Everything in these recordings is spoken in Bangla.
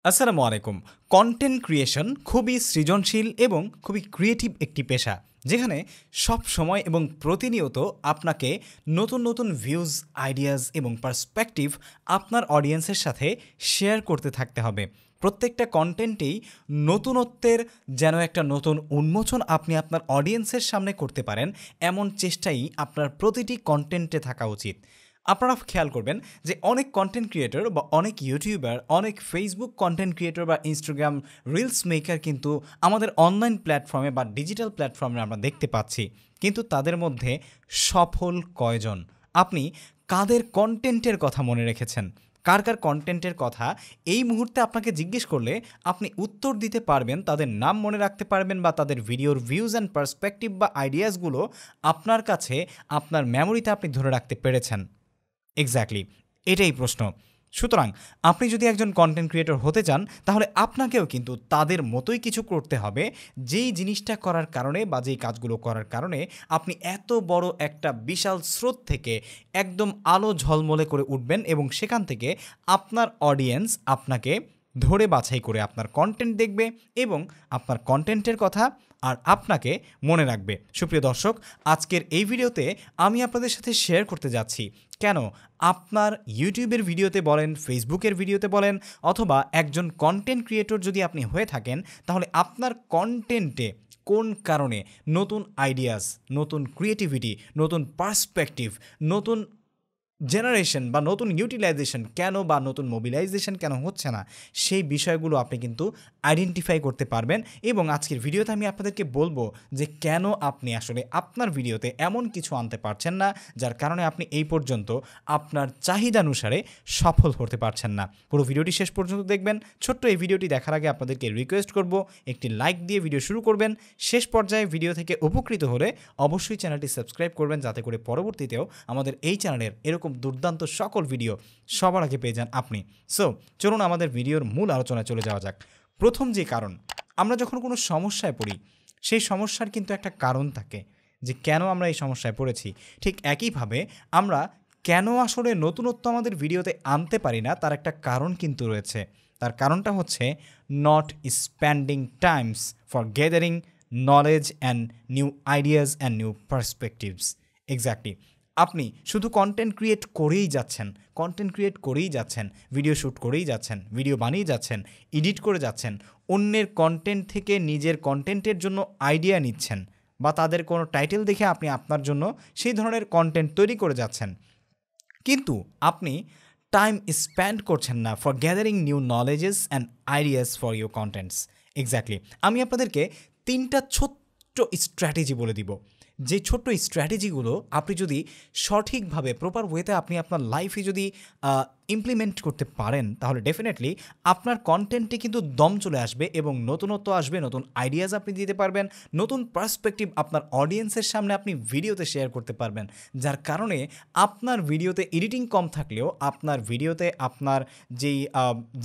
আসসালামু আলাইকুম। কন্টেন্ট ক্রিয়েশন খুবই সৃজনশীল এবং খুবই ক্রিয়েটিভ একটি পেশা, যেখানে সব সময় এবং প্রতিনিয়ত আপনাকে নতুন নতুন ভিউজ, আইডিয়াস এবং পার্সপেক্টিভ আপনার অডিয়েন্সের সাথে শেয়ার করতে থাকতে হবে। প্রত্যেকটা কন্টেন্টেই নতুনত্বের যেন একটা নতুন উন্মোচন আপনি আপনার অডিয়েন্সের সামনে করতে পারেন, এমন চেষ্টাই আপনার প্রতিটি কন্টেন্টে থাকা উচিত। আপনারা খেয়াল করবেন যে অনেক কন্টেন্ট ক্রিয়েটর বা অনেক ইউটিউবার, অনেক ফেসবুক কন্টেন্ট ক্রিয়েটর বা ইনস্টাগ্রাম রিলস মেকার কিন্তু আমাদের অনলাইন প্ল্যাটফর্মে বা ডিজিটাল প্ল্যাটফর্মে আমরা দেখতে পাচ্ছি, কিন্তু তাদের মধ্যে সফল কয়জন? আপনি কাদের কন্টেন্টের কথা মনে রেখেছেন? কার কার কন্টেন্টের কথা এই মুহূর্তে আপনাকে জিজ্ঞেস করলে আপনি উত্তর দিতে পারবেন, তাদের নাম মনে রাখতে পারবেন, বা তাদের ভিডিওর ভিউজ অ্যান্ড পার্সপেক্টিভ বা আইডিয়াসগুলো আপনার কাছে, আপনার মেমোরিতে আপনি ধরে রাখতে পেরেছেন? এক্স্যাক্টলি, এটাই প্রশ্ন। সুতরাং আপনি যদি একজন কন্টেন্ট ক্রিয়েটর হতে চান, তাহলে আপনাকেও কিন্তু তাদের মতোই কিছু করতে হবে, যেই জিনিসটা করার কারণে বা যেই কাজগুলো করার কারণে আপনি এত বড় একটা বিশাল স্রোত থেকে একদম আলো ঝলমলে করে উঠবেন এবং সেখান থেকে আপনার অডিয়েন্স আপনাকে ধরে বাছাই করে আপনার কন্টেন্ট দেখবে এবং আপনার কন্টেন্টের কথা আর আপনাকে মনে রাখবে। সুপ্রিয় দর্শক, আজকের এই ভিডিওতে আমি আপনাদের সাথে শেয়ার করতে যাচ্ছি কেন আপনার ইউটিউবের ভিডিওতে বলেন, ফেসবুকের ভিডিওতে বলেন, অথবা একজন কন্টেন্ট ক্রিয়েটর যদি আপনি হয়ে থাকেন, তাহলে আপনার কন্টেন্টে কোন কারণে নতুন আইডিয়াস, নতুন ক্রিয়েটিভিটি, নতুন পার্সপেক্টিভ, নতুন জেনারেশন বা নতুন ইউটিলাইজেশন কেন বা নতুন মোবিলাইজেশন কেন হচ্ছে না, সেই বিষয়গুলো আপনি কিন্তু আইডেন্টিফাই করতে পারবেন। এবং আজকের ভিডিওতে আমি আপনাদেরকে বলবো যে কেন আপনি আসলে আপনার ভিডিওতে এমন কিছু আনতে পারছেন না, যার কারণে আপনি এই পর্যন্ত আপনার চাহিদা অনুসারে সফল হতে পারছেন না। পুরো ভিডিওটি শেষ পর্যন্ত দেখবেন। ছোট্ট এই ভিডিওটি দেখার আগে আপনাদেরকে রিকোয়েস্ট করব, একটি লাইক দিয়ে ভিডিও শুরু করবেন। শেষ পর্যায়ে ভিডিও থেকে উপকৃত হলে অবশ্যই চ্যানেলটি সাবস্ক্রাইব করবেন, যাতে করে পরবর্তীতেও আমাদের এই চ্যানেলের এরকম দুর্দান্ত সকল ভিডিও সবার আগে পেয়ে যান আপনি। সো চলুন আমাদের ভিডিওর মূল আলোচনায় চলে যাওয়া যাক। প্রথম যে কারণ, আমরা যখন কোনো সমস্যায় পড়ি, সেই সমস্যার কিন্তু একটা কারণ থাকে যে কেন আমরা এই সমস্যায় পড়েছি। ঠিক একইভাবে আমরা কেন আসলে নতুনত্ব আমাদের ভিডিওতে আনতে পারি না, তার একটা কারণ কিন্তু রয়েছে। তার কারণটা হচ্ছে not spending Times for gathering knowledge and new ideas and new perspectives. Exactly, আপনি শুধু কন্টেন্ট ক্রিয়েট করেই যাচ্ছেন, ভিডিও শ্যুট করেই যাচ্ছেন, ভিডিও বানিয়ে যাচ্ছেন, এডিট করে যাচ্ছেন, অন্যের কন্টেন্ট থেকে নিজের কন্টেন্টের জন্য আইডিয়া নিচ্ছেন, বা তাদের কোনো টাইটেল দেখে আপনি আপনার জন্য সেই ধরনের কন্টেন্ট তৈরি করে যাচ্ছেন, কিন্তু আপনি টাইম স্পেন্ড করছেন না for gathering new knowledges and ideas for your contents. Exactly, আমি আপনাদেরকে 3টা ছোট্ট স্ট্র্যাটেজি বলে দিব, যে ছোট্ট স্ট্র্যাটেজিগুলো আপনি যদি সঠিকভাবে প্রপার ওয়েতে আপনি আপনার লাইফে যদি ইমপ্লিমেন্ট করতে পারেন, তাহলে ডেফিনেটলি আপনার কন্টেন্টে কিন্তু দম চলে আসবে এবং নতুনত্ব আসবে, নতুন আইডিয়াস আপনি দিতে পারবেন, নতুন পার্সপেক্টিভ আপনার অডিয়েন্সের সামনে আপনি ভিডিওতে শেয়ার করতে পারবেন, যার কারণে আপনার ভিডিওতে এডিটিং কম থাকলেও আপনার ভিডিওতে আপনার যেই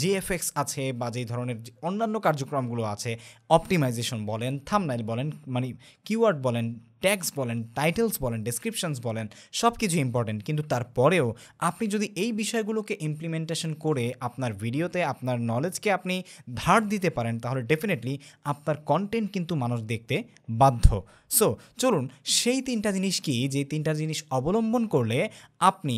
জিএফএক্স আছে বা যেই ধরনের অন্যান্য কার্যক্রমগুলো আছে, অপটিমাইজেশন বলেন, থাম্বনেইল বলেন, মানে কিওয়ার্ড বলেন, ট্যাগস বলেন, টাইটেলস বলেন, ডেসক্রিপশনস বলেন, সব কিছু ইম্পর্টেন্ট। কিন্তু তারপরেও আপনি যদি এই বিষয়গুলোকে ইমপ্লিমেন্টেশন করে আপনার ভিডিওতে আপনার নলেজকে আপনি ধার দিতে পারেন, তাহলে ডেফিনেটলি আপনার কন্টেন্ট কিন্তু মানুষ দেখতে বাধ্য। সো চলুন সেই 3টা জিনিস কি, যে 3টা জিনিস অবলম্বন করলে আপনি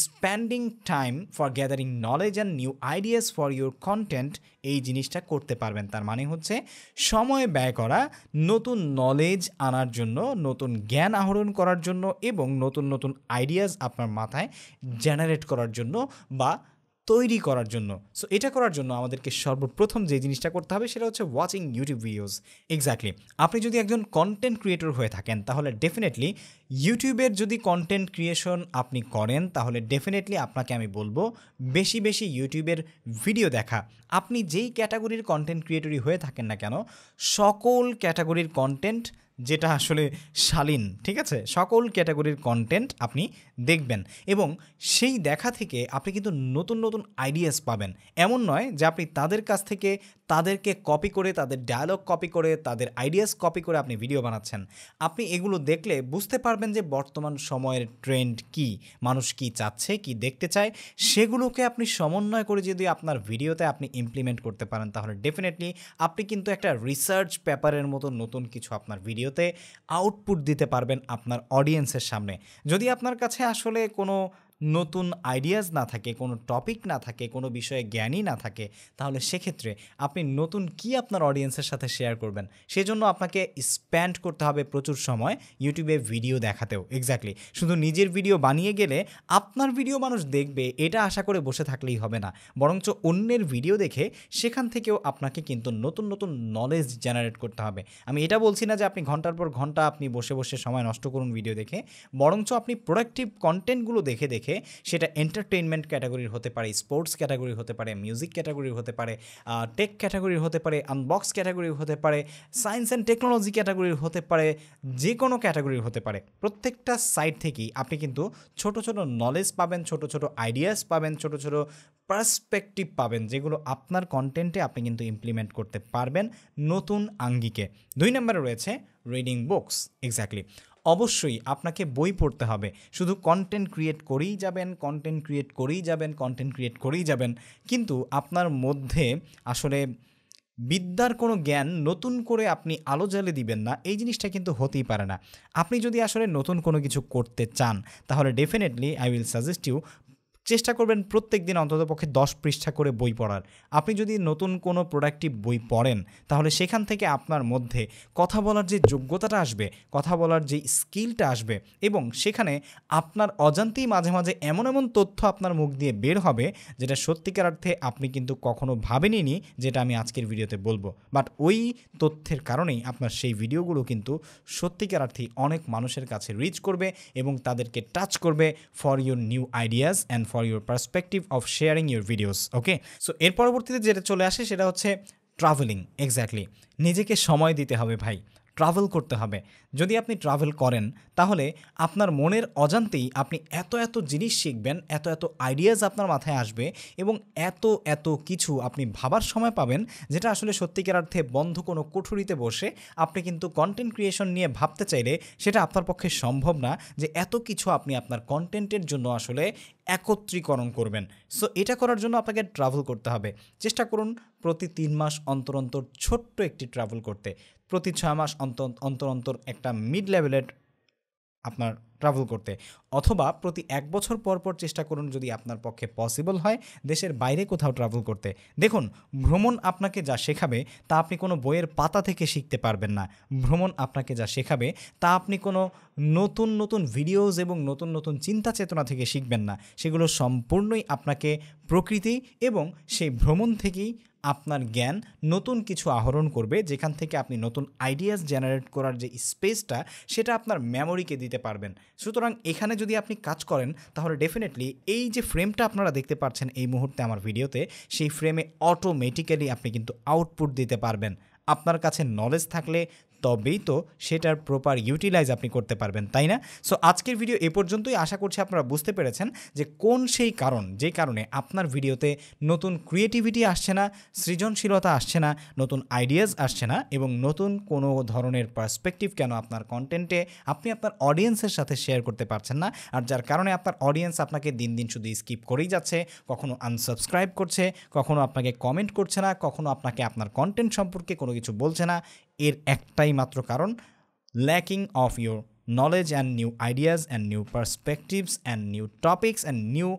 spending time for gathering knowledge and new ideas for your content, এই জিনিসটা করতে পারবেন। তার মানে হচ্ছে সময় ব্যয় করা নতুন নলেজ আনার জন্য, নতুন জ্ঞান আহরণ করার জন্য এবং নতুন নতুন আইডিয়াস আপনার মাথায় জেনারেট করার জন্য বা তৈরি করার জন্য। সো এটা করার জন্য আমাদেরকে সর্বপ্রথম যে জিনিসটা করতে হবে সেটা হচ্ছে ওয়াচিং ইউটিউব ভিডিওস। এক্স্যাক্টলি, আপনি যদি একজন কন্টেন্ট ক্রিয়েটর হয়ে থাকেন, তাহলে ডেফিনেটলি ইউটিউবের যদি কন্টেন্ট ক্রিয়েশন আপনি করেন, তাহলে ডেফিনেটলি আপনাকে আমি বলবো বেশি বেশি ইউটিউবের ভিডিও দেখা। আপনি যেই ক্যাটাগরির কন্টেন্ট ক্রিয়েটরই হয়ে থাকেন না কেন, সকল ক্যাটাগরির কন্টেন্ট যেটা আসলে শালীন, ঠিক আছে, সকল ক্যাটাগরির কন্টেন্ট আপনি দেখবেন এবং সেই দেখা থেকে আপনি কিন্তু নতুন নতুন আইডিয়াস পাবেন। এমন নয় যে আপনি তাদের কাছ থেকে তাদেরকে কপি করে, তাদের ডায়ালগ কপি করে, তাদের আইডিয়াস কপি করে আপনি ভিডিও বানাচ্ছেন। আপনি এগুলো দেখলে বুঝতে পারবেন যে বর্তমান সময়ের ট্রেন্ড কি, মানুষ কি চাচ্ছে, কি দেখতে চায়, সেগুলোকে আপনি সমন্বয় করে যদি আপনার ভিডিওতে আপনি ইমপ্লিমেন্ট করতে পারেন তাহলে ডেফিনেটলি আপনি কিন্তু একটা রিসার্চ পেপারের মতো নতুন কিছু আপনার ভিডিওতে আউটপুট দিতে পারবেন আপনার অডিয়েন্সের সামনে। যদি আপনার কাছে আসলে কোনো নতুন আইডিয়াস না থাকে, কোনো টপিক না থাকে, কোনো বিষয়ে জ্ঞানই না থাকে, তাহলে সেক্ষেত্রে আপনি নতুন কি আপনার অডিয়েন্সের সাথে শেয়ার করবেন? সেজন্য আপনাকে স্পেন্ড করতে হবে প্রচুর সময় ইউটিউবে ভিডিও দেখাতেও। এক্স্যাক্টলি, শুধু নিজের ভিডিও বানিয়ে গেলে আপনার ভিডিও মানুষ দেখবে এটা আশা করে বসে থাকলেই হবে না, বরঞ্চ অন্যের ভিডিও দেখে সেখান থেকেও আপনাকে কিন্তু নতুন নতুন নলেজ জেনারেট করতে হবে। আমি এটা বলছি না যে আপনি ঘন্টার পর ঘন্টা আপনি বসে বসে সময় নষ্ট করুন ভিডিও দেখে, বরঞ্চ আপনি প্রোডাক্টিভ কন্টেন্টগুলো দেখে দেখে, সেটা এন্টারটেইনমেন্ট ক্যাটাগরির হতে পারে, স্পোর্টস ক্যাটাগরির হতে পারে, মিউজিক ক্যাটাগরির হতে পারে, টেক ক্যাটাগরির হতে পারে, আনবক্স ক্যাটাগরির হতে পারে, সায়েন্স অ্যান্ড টেকনোলজি ক্যাটাগরির হতে পারে, যে কোনো ক্যাটাগরির হতে পারে, প্রত্যেকটা সাইট থেকেই আপনি কিন্তু ছোট ছোট নলেজ পাবেন, ছোট ছোট আইডিয়াস পাবেন, ছোট ছোট পার্সপেক্টিভ পাবেন, যেগুলো আপনার কন্টেন্টে আপনি কিন্তু ইমপ্লিমেন্ট করতে পারবেন নতুন আঙ্গিকে। 2 নম্বরে রয়েছে রিডিং বুকস। এক্স্যাক্টলি, অবশ্যই আপনাকে বই পড়তে হবে। শুধু কন্টেন্ট ক্রিয়েট করেই যাবেন, কন্টেন্ট ক্রিয়েট করেই যাবেন, কন্টেন্ট ক্রিয়েট করেই যাবেন, কিন্তু আপনার মধ্যে আসলে বিদ্যার কোনো জ্ঞান নতুন করে আপনি আলো জ্বালে দিবেন না, এই জিনিসটা কিন্তু হতেই পারে না। আপনি যদি আসলে নতুন কোনো কিছু করতে চান তাহলে definitely I will suggest you, চেষ্টা করবেন প্রত্যেক দিন অন্ততপক্ষে 10 পৃষ্ঠা করে বই পড়ার। আপনি যদি নতুন কোনো প্রোডাক্টিভ বই পড়েন তাহলে সেখান থেকে আপনার মধ্যে কথা বলার যে যোগ্যতাটা আসবে, কথা বলার যে স্কিলটা আসবে, এবং সেখানে আপনার অজান্তেই মাঝে মাঝে এমন এমন তথ্য আপনার মুখ দিয়ে বের হবে যেটা সত্যিকার অর্থে আপনি কিন্তু কখনো ভাবেনইনি, যেটা আমি আজকের ভিডিওতে বলবো। বাট ওই তথ্যের কারণেই আপনার সেই ভিডিওগুলো কিন্তু সত্যিকার অর্থেই অনেক মানুষের কাছে রিচ করবে এবং তাদেরকে টাচ করবে for your new ideas and for your perspective of sharing your videos. Okay, so এর পরবর্তীতে যেটা চলে আসে সেটা হচ্ছে ট্রাভেলিং। এক্স্যাক্টলি, নিজেকে সময় দিতে হবে ভাই, ট্রাভেল করতে হবে। যদি আপনি ট্রাভেল করেন তাহলে আপনার মনের অজান্তেই আপনি এত এত জিনিস শিখবেন, এত এত আইডিয়াস আপনার মাথায় আসবে এবং এত এত কিছু আপনি ভাবার সময় পাবেন, যেটা আসলে সত্যিকার অর্থে বন্ধ কোনো কুঠুরিতে বসে আপনি কিন্তু কন্টেন্ট ক্রিয়েশন নিয়ে ভাবতে চাইলে সেটা আপনার পক্ষে সম্ভব না, যে এত কিছু আপনি আপনার কন্টেন্টের জন্য আসলে একত্রীকরণ করবেন। সো এটা করার জন্য আপনাকে ট্রাভেল করতে হবে। চেষ্টা করুন প্রতি 3 মাস অন্তর অন্তর ছোট্ট একটি ট্রাভেল করতে, প্রতি 6 মাস অন্তর অন্তর একটা মিড লেভেলের আপনার ট্রাভেল করতে, অথবা প্রতি 1 বছর পর পর চেষ্টা করুন, যদি আপনার পক্ষে পসিবল হয়, দেশের বাইরে কোথাও ট্রাভেল করতে। দেখুন, ভ্রমণ আপনাকে যা শেখাবে তা আপনি কোনো বইয়ের পাতা থেকে শিখতে পারবেন না। ভ্রমণ আপনাকে যা শেখাবে তা আপনি কোনো নতুন নতুন ভিডিওস এবং নতুন নতুন চিন্তা চেতনা থেকে শিখবেন না। সেগুলো সম্পূর্ণই আপনাকে প্রকৃতি এবং সেই ভ্রমণ থেকেই আপনার জ্ঞান নতুন কিছু আহরণ করবে, যেখান থেকে আপনি নতুন আইডিয়াস জেনারেট করার যে স্পেসটা সেটা আপনার মেমোরিকে দিতে পারবেন। সুতরাং এখানে যদি আপনি কাজ করেন তাহলে ডেফিনেটলি এই যে ফ্রেমটা আপনারা দেখতে পাচ্ছেন এই মুহূর্তে আমার ভিডিওতে, সেই ফ্রেমে অটোমেটিক্যালি আপনি কিন্তু আউটপুট দিতে পারবেন। আপনার কাছে নলেজ থাকলে তবেই তো সেটার প্রপার ইউটিলাইজ আপনি করতে পারবেন, তাই না? সো আজকের ভিডিও এ পর্যন্তই। আশা করছি আপনারা বুঝতে পেরেছেন যে কোন সেই কারণ যে কারণে আপনার ভিডিওতে নতুন ক্রিয়েটিভিটি আসছে না, সৃজনশীলতা আসছে না, নতুন আইডিয়াস আসছে না, এবং নতুন কোনো ধরনের পার্সপেক্টিভ কেন আপনার কন্টেন্টে আপনি আপনার অডিয়েন্সের সাথে শেয়ার করতে পারছেন না, আর যার কারণে আপনার অডিয়েন্স আপনাকে দিন দিন শুধু স্কিপ করেই যাচ্ছে, কখনো আনসাবস্ক্রাইব করছে, কখনো আপনাকে কমেন্ট করছে না, কখনো আপনাকে আপনার কন্টেন্ট সম্পর্কে কোনো কিছু বলছে না। এর একটাই মাত্র কারণ, lacking of your knowledge and new ideas and new perspectives and new topics and new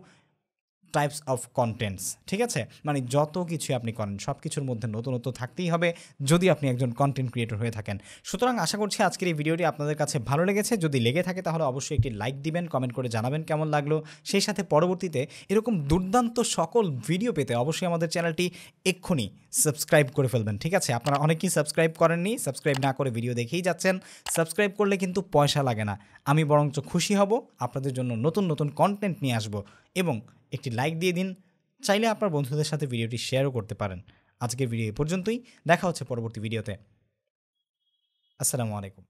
types of contents. ঠিক আছে, মানে যত কিছু আপনি করেন সব কিছুর মধ্যে নতুনত্ব থাকতেই হবে যদি আপনি একজন কন্টেন্ট ক্রিয়েটর হয়ে থাকেন। সুতরাং আশা করছি আজকের এই ভিডিওটি আপনাদের কাছে ভালো লেগেছে। যদি লেগে থাকে তাহলে অবশ্যই একটি লাইক দিবেন, কমেন্ট করে জানাবেন কেমন লাগলো। সেই সাথে পরবর্তীতে এরকম দুর্দান্ত সকল ভিডিও পেতে অবশ্যই আমাদের চ্যানেলটি এক্ষুনি সাবস্ক্রাইব করে ফেলবেন। ঠিক আছে, আপনারা অনেকেই সাবস্ক্রাইব করেননি, সাবস্ক্রাইব না করে ভিডিও দেখেই যাচ্ছেন। সাবস্ক্রাইব করলে কিন্তু পয়সা লাগে না, আমি বরঞ্চ খুশি হব, আপনাদের জন্য নতুন নতুন কন্টেন্ট নিয়ে আসবো। এবং একটি লাইক দিয়ে দিন, চাইলে আপনার বন্ধুদের সাথে ভিডিওটি শেয়ারও করতে পারেন। আজকের ভিডিও এ পর্যন্তই, দেখা হচ্ছে পরবর্তী ভিডিওতে। আসসালামু আলাইকুম।